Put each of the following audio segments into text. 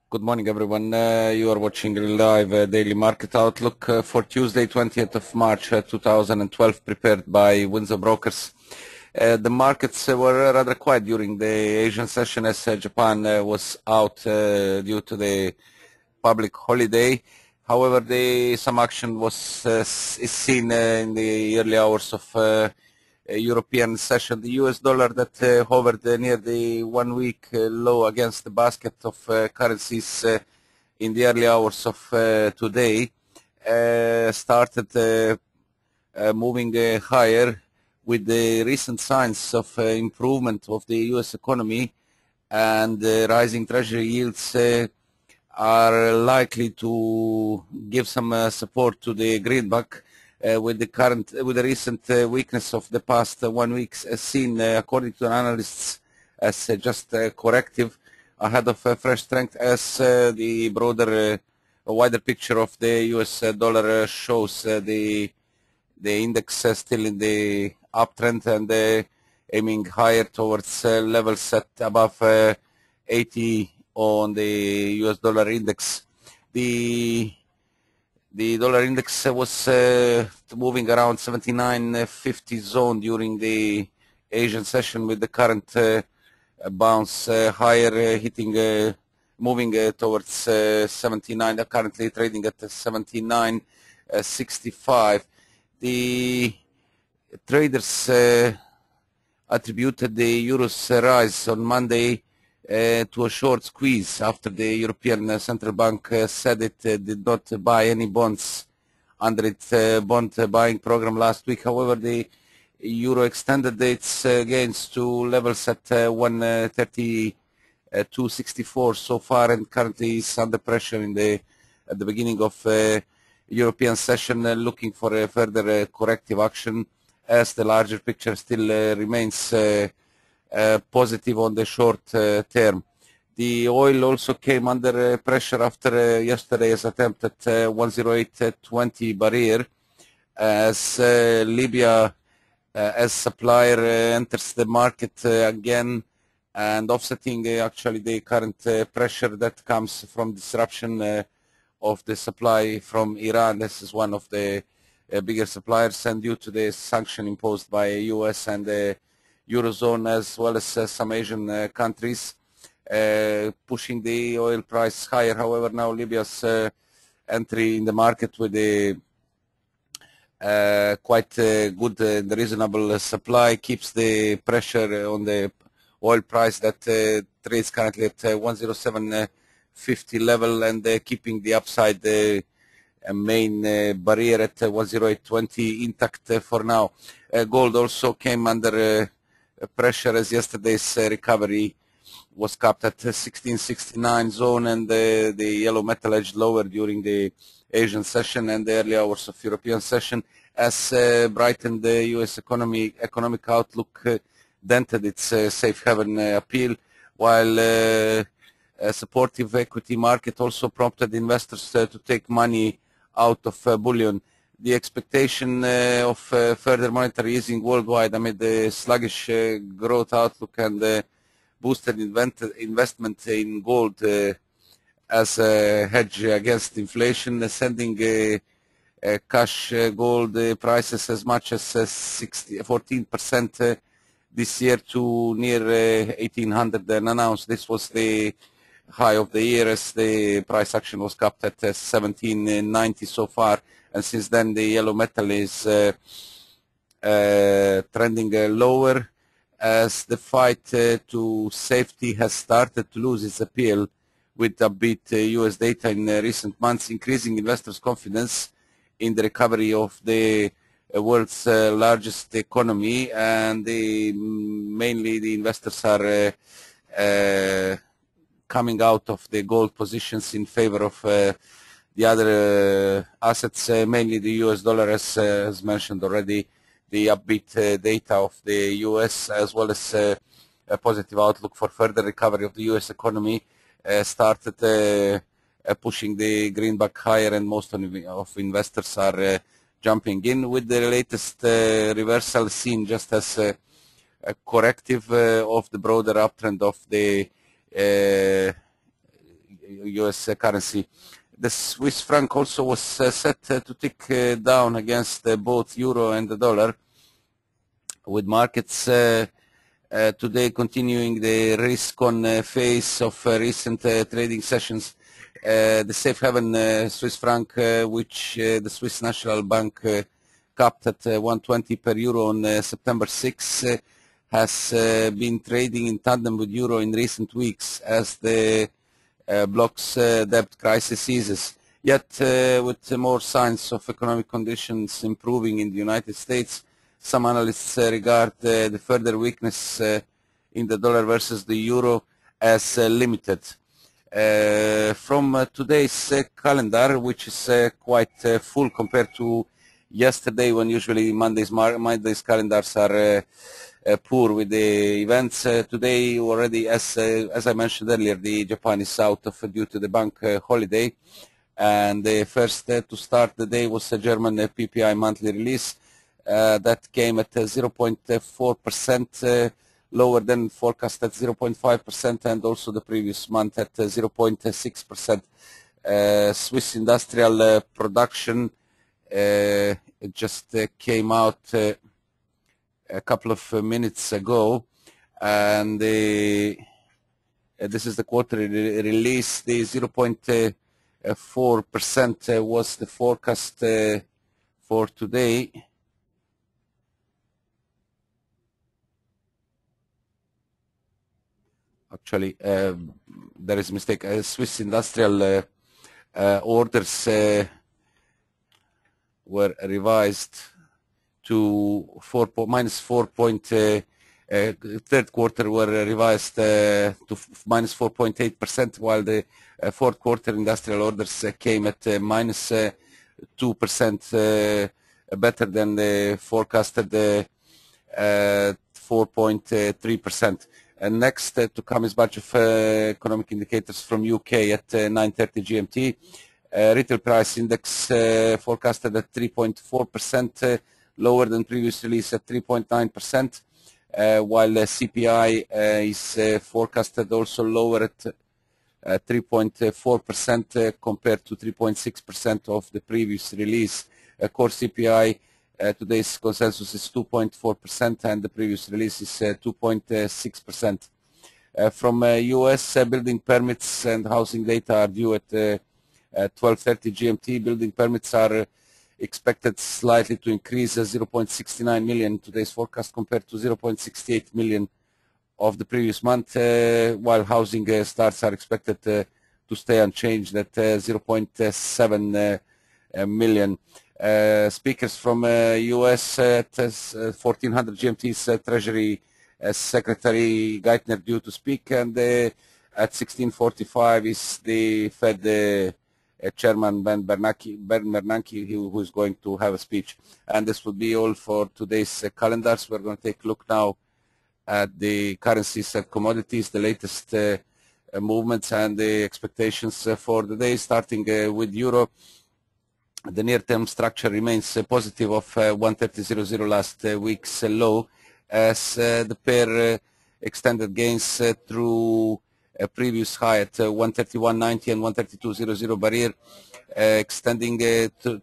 Good morning, everyone. You are watching live daily market outlook for Tuesday, 20th of March 2012, prepared by Windsor Brokers. The markets were rather quiet during the Asian session as Japan was out due to the public holiday. However, some action was is seen in the early hours of European session. The US dollar that hovered near the 1 week low against the basket of currencies in the early hours of today started moving higher with the recent signs of improvement of the US economy, and rising treasury yields are likely to give some support to the greenback. With the recent weakness of the past 1 week seen, according to analysts, as just corrective ahead of fresh strength, as the broader, wider picture of the US dollar shows the index still in the uptrend and aiming higher towards levels set above 80 on the US dollar index. The dollar index was moving around 79.50 zone during the Asian session, with the current bounce higher, moving towards 79, currently trading at 79.65. The traders attributed the euro's rise on Monday to a short squeeze after the European Central Bank said it did not buy any bonds under its bond buying program last week. However, the euro extended its gains to levels at 132.64 so far, and currently is under pressure at the beginning of European session, looking for a further corrective action, as the larger picture still remains positive on the short term. The oil also came under pressure after yesterday's attempt at 108.20 barrier, as Libya, as supplier, enters the market again, and offsetting actually the current pressure that comes from disruption of the supply from Iran. This is one of the bigger suppliers, and due to the sanction imposed by US and the Eurozone, as well as some Asian countries, pushing the oil price higher. However, now Libya's entry in the market with a quite good and reasonable supply keeps the pressure on the oil price that trades currently at 107.50 level, and keeping the upside main barrier at 108.20 intact for now. Gold also came under pressure, as yesterday's recovery was capped at 1669 zone, and the yellow metal edged lower during the Asian session and the early hours of European session, as brightened the US economic outlook dented its safe haven appeal, while a supportive equity market also prompted investors to take money out of bullion. The expectation of further monetary easing worldwide amid the sluggish growth outlook and boosted investment in gold as a hedge against inflation, sending cash gold prices as much as 14% this year to near 1800 an ounce. This was the high of the year, as the price action was capped at 1790 so far, and since then the yellow metal is trending lower, as the fight to safety has started to lose its appeal, with upbeat US data in recent months increasing investors' confidence in the recovery of the world's largest economy, and mainly the investors are coming out of the gold positions in favor of the other assets, mainly the US dollar, as mentioned already. The upbeat data of the US, as well as a positive outlook for further recovery of the US economy, started pushing the greenback higher, and most of investors are jumping in, with the latest reversal seen just as a corrective of the broader uptrend of the US currency. The Swiss franc also was set to tick down against both euro and the dollar, with markets today continuing the risk-on phase of recent trading sessions. The safe haven Swiss franc, which the Swiss National Bank capped at 120 per euro on September 6, has been trading in tandem with euro in recent weeks as the bloc's debt crisis eases. Yet, with more signs of economic conditions improving in the United States, some analysts regard the further weakness in the dollar versus the euro as limited. From today's calendar, which is quite full compared to yesterday, when usually Monday's calendars are poor with the events. Today already, as I mentioned earlier, the Japan is out of due to the bank holiday, and the first to start the day was a German PPI monthly release that came at 0.4%, lower than forecast at 0.5%, and also the previous month at 0.6%. Swiss industrial production it just came out a couple of minutes ago, and this is the quarterly release. The 0.4% was the forecast for today. Actually, there is a mistake. Swiss industrial orders were revised to minus 4. Third quarter were revised to minus 4.8%, while the fourth quarter industrial orders came at minus 2%, better than the forecasted 4.3%. And next to come is batch of economic indicators from UK at 9:30 GMT. Retail price index forecasted at 3.4%, lower than previous release at 3.9%, while CPI is forecasted also lower at 3.4% compared to 3.6% of the previous release. Core CPI, today's consensus is 2.4%, and the previous release is 2.6%. From US, building permits and housing data are due at 12:30 GMT. Building permits are expected slightly to increase 0.69 million today's forecast compared to 0.68 million of the previous month, while housing starts are expected to stay unchanged at 0.7 million. Speakers from US at 1400 GMT's Treasury Secretary Geithner due to speak, and at 16:45 is the Fed Chairman Ben Bernanke, who is going to have a speech. And this will be all for today's calendars. We're going to take a look now at the currencies and commodities, the latest movements and the expectations for the day, starting with euro. The near-term structure remains positive of 130.00 last week's low, as the pair extended gains through a previous high at 131.90 and 132.00 barrier, extending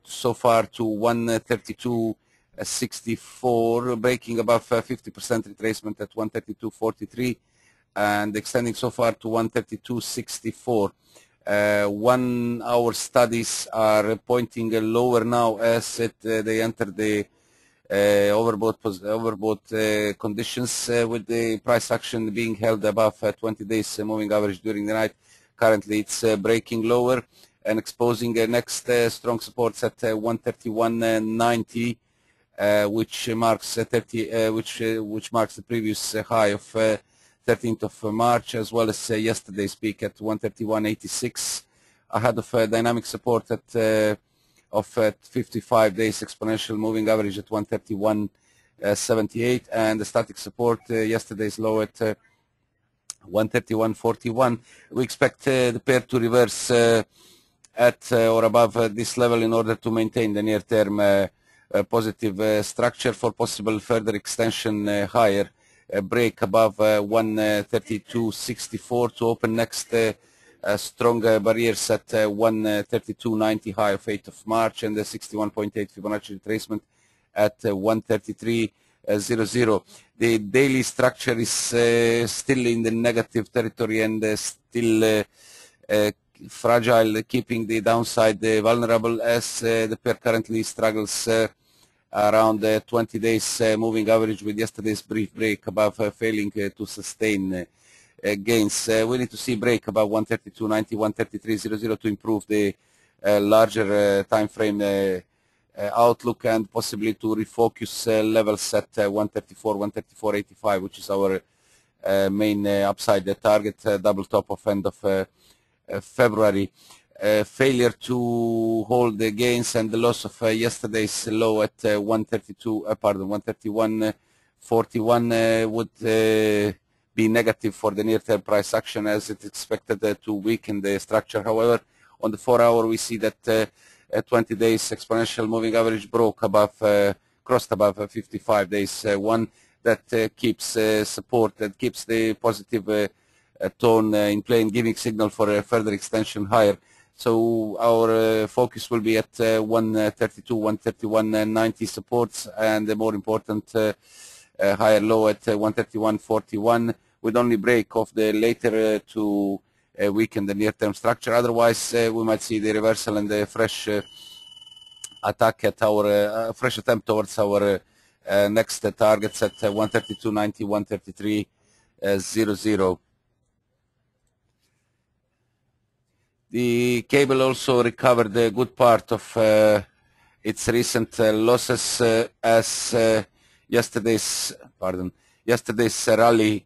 so far to 132.64, breaking above 50% retracement at 132.43, and extending so far to 132.64. 1 hour studies are pointing lower now as they enter the overbought conditions, with the price action being held above 20 days moving average during the night. Currently it's breaking lower and exposing next strong supports at 131.90, which marks which marks the previous high of 13th of March, as well as yesterday's peak at 131.86, ahead of dynamic support at of 55 days exponential moving average at 131.78, and the static support yesterday's low at 131.41. We expect the pair to reverse at or above this level in order to maintain the near-term positive structure for possible further extension break above 132.64 to open next strong barriers at 132.90 high of 8th of March and the 61.8 Fibonacci retracement at 133.00. The daily structure is still in the negative territory and still fragile, keeping the downside vulnerable as the pair currently struggles around 20 days moving average, with yesterday's brief break above failing to sustain gains. We need to see break above 132.90, 133.00 to improve the larger time frame outlook, and possibly to refocus levels at 134, 134.85, which is our main upside target, double top of end of February. Failure to hold the gains and the loss of yesterday's low at 131.41 would be negative for the near-term price action, as it's expected to weaken the structure. However, on the 4-hour, we see that 20 days exponential moving average broke above, crossed above 55 days. One that keeps support, that keeps the positive tone in play and giving signal for a further extension higher. So our focus will be at 132, 131.90 supports, and the more important higher low at 131.41, with only break of the later to weaken the near-term structure. Otherwise, we might see the reversal and the fresh attack at our fresh attempt towards our next targets at 132.90, 133.00. The cable also recovered a good part of its recent losses as yesterday's rally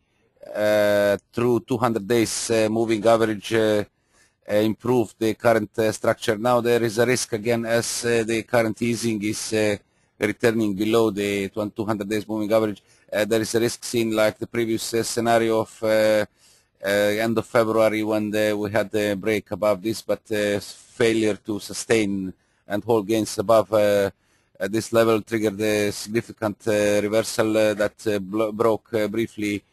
through 200 days moving average improved the current structure. Now there is a risk again, as the current easing is returning below the 200 days moving average. There is a risk seen like the previous scenario of end of February, when we had a break above this, but failure to sustain and hold gains above this level triggered a significant reversal that broke briefly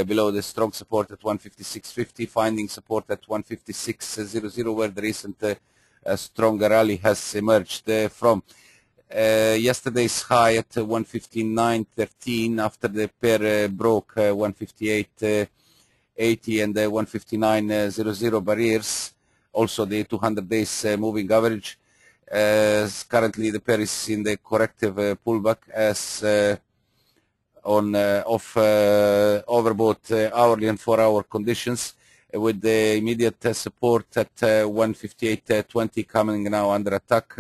below the strong support at 156.50, finding support at 156.00, where the recent stronger rally has emerged from. Yesterday's high at 159.13 after the pair broke 158.80 and 159.00 barriers, also the 200 days moving average. Currently the pair is in the corrective pullback as on overbought hourly and 4-hour conditions, with the immediate support at 158.20 coming now under attack.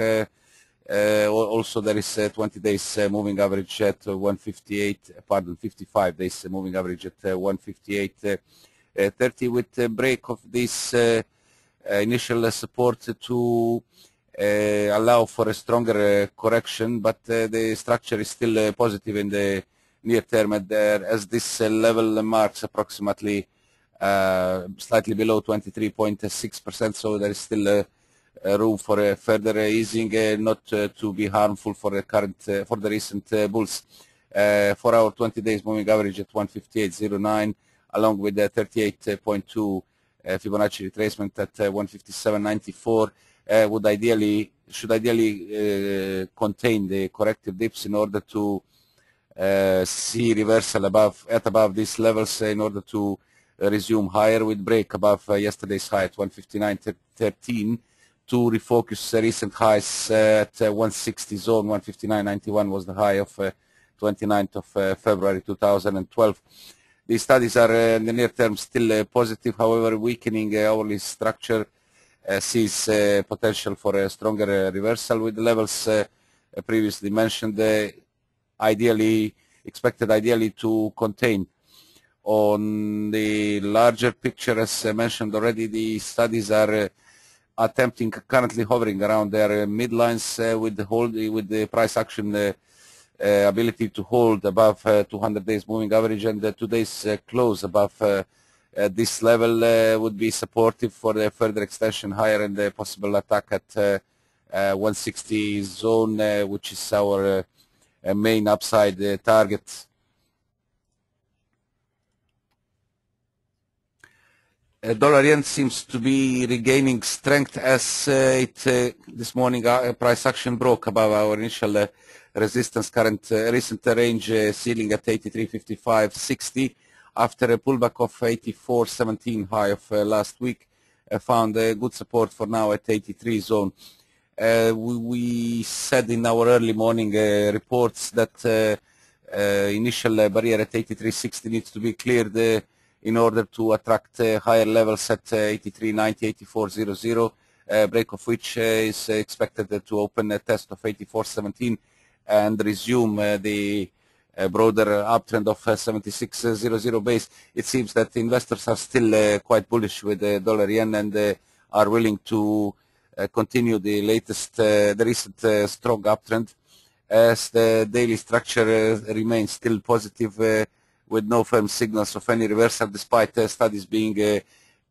Also there is 20 days moving average at 55 days moving average at 158.30, with the break of this initial support to allow for a stronger correction, but the structure is still positive in the near term, as this level marks approximately slightly below 23.6%, so there is still room for further easing, not to be harmful for the current for the recent bulls. For our 20 days moving average at 158.09, along with the 38.2 Fibonacci retracement at 157.94, should ideally contain the corrective dips in order to see reversal above these levels, in order to resume higher, with break above yesterday's high at 159.13 to refocus recent highs at 160 zone. 159.91 was the high of 29th of February 2012. These studies are in the near term still positive. However, weakening hourly structure sees potential for a stronger reversal, with the levels previously mentioned expected to contain. On the larger picture, as I mentioned already, the studies are attempting, currently hovering around their midlines, with the price action ability to hold above 200 days moving average, and today's close above this level would be supportive for the further extension higher and the possible attack at 160 zone, which is our main upside target. Dollar yen seems to be regaining strength as this morning price action broke above our initial resistance recent range ceiling at 83.55.60 after a pullback of 84.17 high of last week. Found good support for now at 83 zone. We said in our early morning reports that initial barrier at 83.60 needs to be cleared in order to attract higher levels at 83.90, 84.00, break of which is expected to open a test of 84.17 and resume the broader uptrend of 76.00 base. It seems that investors are still quite bullish with the dollar yen and are willing to continue the recent strong uptrend, as the daily structure remains still positive with no firm signals of any reversal, despite studies being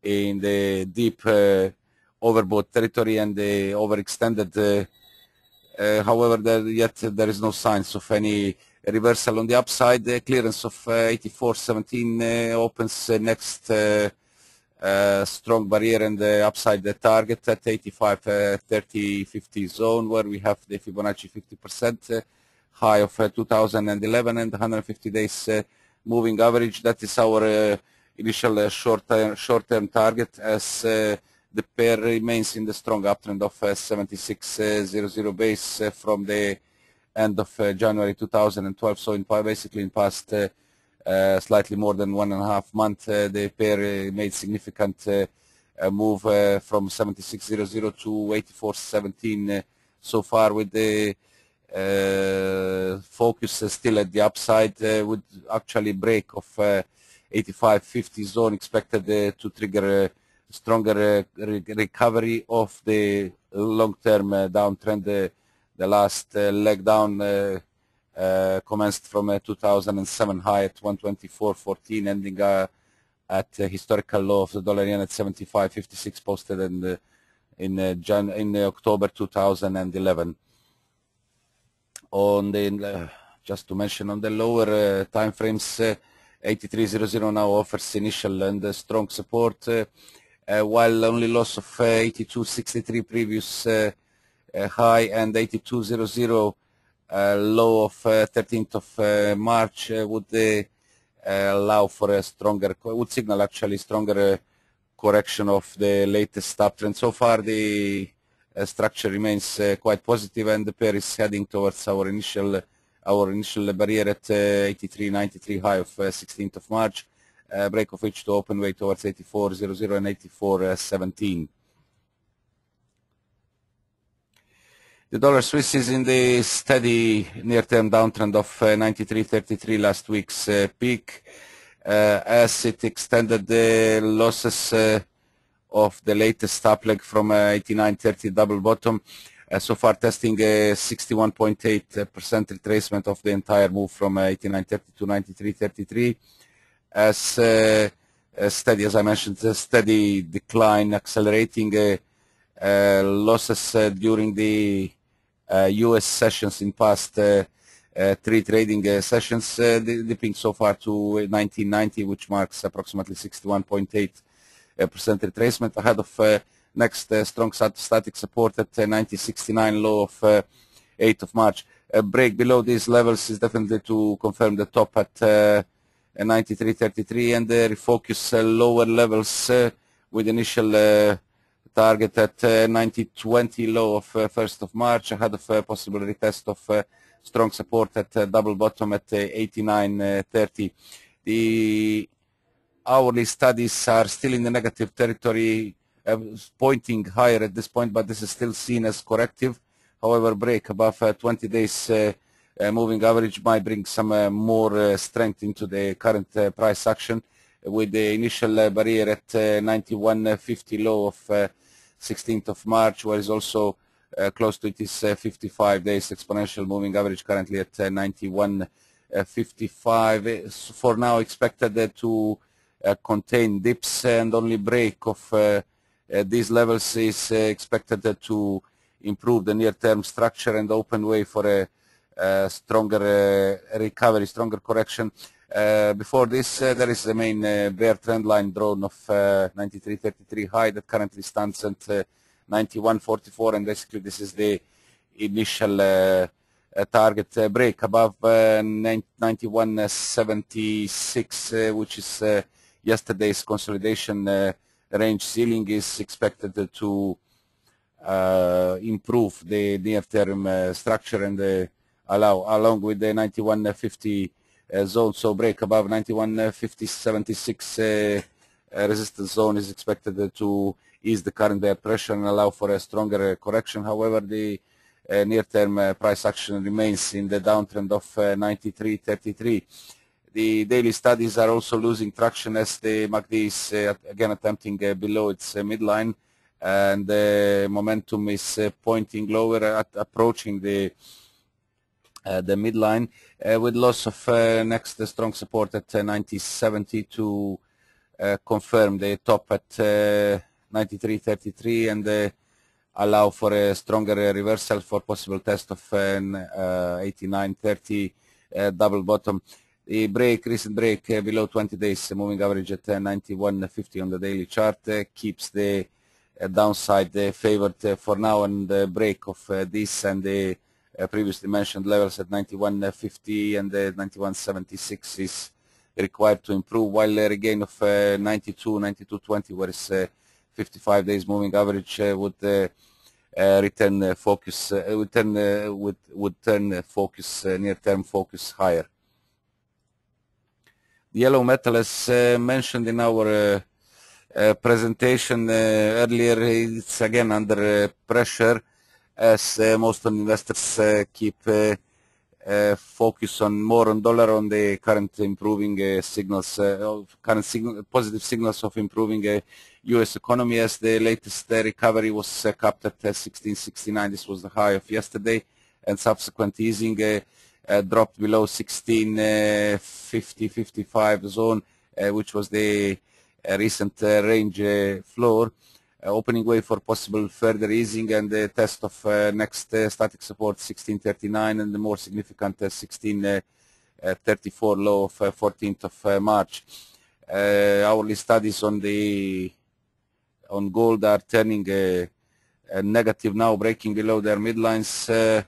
in the deep overbought territory and overextended. However, yet there is no signs of any reversal on the upside. The clearance of 84.17 opens next strong barrier and the upside target at 85.30.50 zone, where we have the Fibonacci 50% high of 2011 and 150 days moving average. That is our initial short-term target, as the pair remains in the strong uptrend of 76.00 base from the end of January 2012. So basically in past slightly more than 1.5 months, the pair made significant move from 76.00 to 84.17 so far, with the focus still at the upside, with actually break of 85.50 zone expected to trigger stronger recovery of the long-term downtrend. The last leg down commenced from 2007 high at 124.14, ending at a historical low of the dollar yen at 75.56, posted in October 2011. On the just to mention, on the lower time frames, 83.00 now offers initial and strong support, while only loss of 82.63 previous high and 82.00 low of 13th of March would allow for a stronger, would signal actually stronger correction of the latest uptrend. So far the structure remains quite positive, and the pair is heading towards our initial barrier at 83.93 high of 16th of March, break of which to open way towards 84.00 and 84.17. The dollar Swiss is in the steady near-term downtrend of 93.33 last week's peak, as it extended the losses of the latest up leg from 89.30 double bottom, so far testing a 61.8% retracement of the entire move from 89.30 to 93.33, as steady, as I mentioned, a steady decline accelerating losses during the US sessions in past 3 trading sessions, dipping so far to 1990, which marks approximately 61.8% retracement, ahead of next strong static support at 90.69 low of 8th of March. A break below these levels is definitely to confirm the top at 93.33 and refocus lower levels with initial target at 90.20 low of 1st of March, ahead of possible retest of strong support at double bottom at 89.30. The hourly studies are still in the negative territory, pointing higher at this point, but this is still seen as corrective. However, break above 20 days moving average might bring some more strength into the current price action, with the initial barrier at 91.50 low of 16th of March, where is also close to its 55 days exponential moving average, currently at 91.55. For now expected to contain dips, and only break of these levels is expected to improve the near-term structure and open way for a stronger recovery, stronger correction. Before this, there is the main bear trend line drawn of 93.33 high that currently stands at 91.44, and basically this is the initial target break above 91.76, which is yesterday's consolidation range ceiling, is expected to improve the near-term structure and along with the 91.50 zone. So break above 91.50.76 resistance zone is expected to ease the current bear pressure and allow for a stronger correction. However, the near-term price action remains in the downtrend of 93.33. The daily studies are also losing traction as the MACD is again attempting below its midline, and the momentum is pointing lower, approaching the midline, with loss of next strong support at 90.70 to confirm the top at 93.33 and allow for a stronger reversal for possible test of an 89.30 double bottom. The recent break below 20 days moving average at 91.50 on the daily chart keeps the downside favored for now, and the break of this and the previously mentioned levels at 91.50 and 91.76 is required to improve, while a regain of 92.20, whereas 55 days moving average would return focus near-term focus higher. The yellow metal, as mentioned in our presentation earlier, it's again under pressure as most investors keep focus more on dollar, on the current improving signals, positive signals of improving U.S. economy, as the latest recovery was capped at 1669. This was the high of yesterday, and subsequent easing dropped below 1650-55 zone, which was the recent range floor, opening way for possible further easing and the test of next static support 1639 and the more significant 1634 low of 14th of March. Hourly studies on gold are turning negative now, breaking below their midlines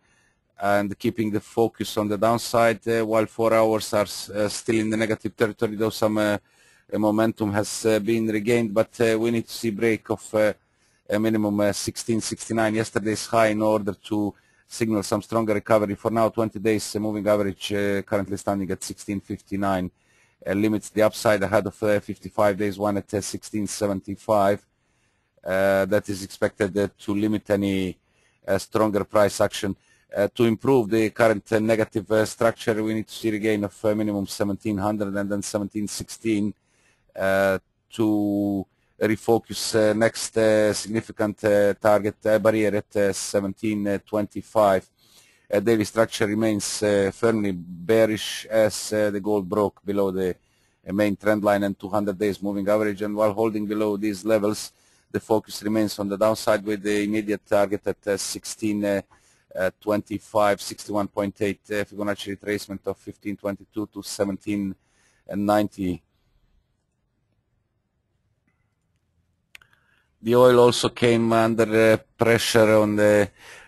and keeping the focus on the downside, while 4 hours are still in the negative territory, though some momentum has been regained, but we need to see break of a minimum 1669, yesterday's high, in order to signal some stronger recovery. For now, 20 days moving average currently standing at 1659 limits the upside ahead of 55 days one at 1675. That is expected to limit any stronger price action. To improve the current negative structure, we need to see regain of minimum 1700 and then 1716 to refocus next significant target barrier at 1725. Daily structure remains firmly bearish as the gold broke below the main trend line and 200 days moving average, and while holding below these levels, the focus remains on the downside with the immediate target at 1625, 61.8 Fibonacci retracement of 1522 to 1790. The oil also came under pressure on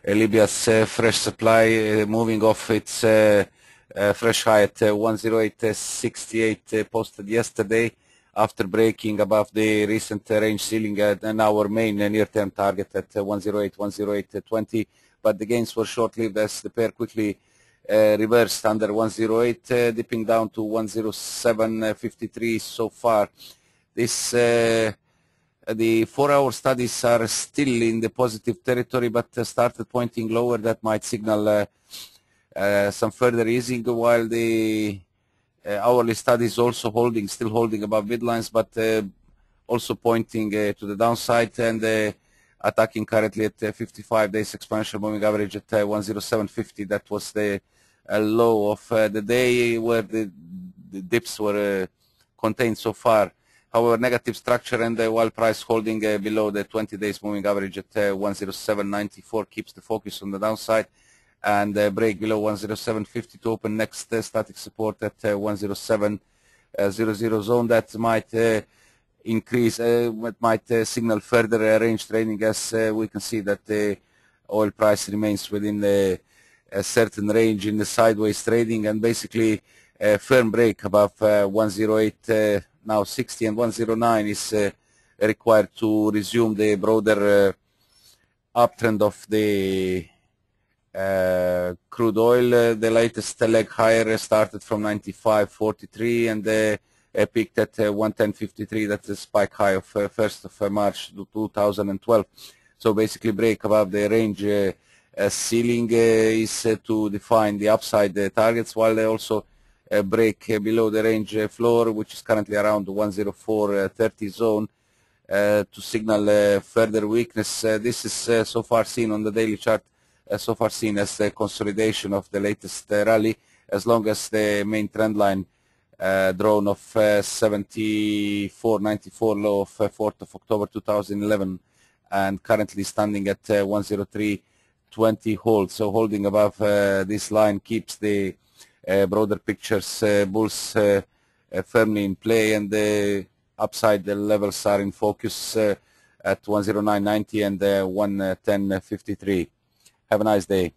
Libya's fresh supply, moving off its fresh high at 108.68 posted yesterday after breaking above the recent range ceiling and our main near-term target at 108, 108.20. But the gains were short-lived as the pair quickly reversed under 108, dipping down to 107.53 so far. This the 4-hour studies are still in the positive territory, but started pointing lower. That might signal some further easing, while the hourly studies also still holding above midlines, but also pointing to the downside and attacking currently at 55 days exponential moving average at 107.50. That was the low of the day where the dips were contained so far. However, negative structure and while price holding below the 20 days moving average at 107.94 keeps the focus on the downside, and break below 107.50 to open next static support at 107.00 zone. That might increase, might signal further range trading, as we can see that the oil price remains within a certain range in the sideways trading, and basically a firm break above 108 now 60 and 109 is required to resume the broader uptrend of the crude oil. The latest leg higher started from 95.43 and peaked at 110.53. That's a spike high of 1st of March 2012. So basically break above the range ceiling is to define the upside targets, while they also break below the range floor, which is currently around the 104.30 zone, to signal further weakness. This is so far seen on the daily chart, so far seen as the consolidation of the latest rally, as long as the main trend line drawn of 74.94 low of 4th of October 2011 and currently standing at 103.20 holds. So holding above this line keeps the broader pictures bulls firmly in play, and the upside levels are in focus at 109.90 and 110.53. Have a nice day.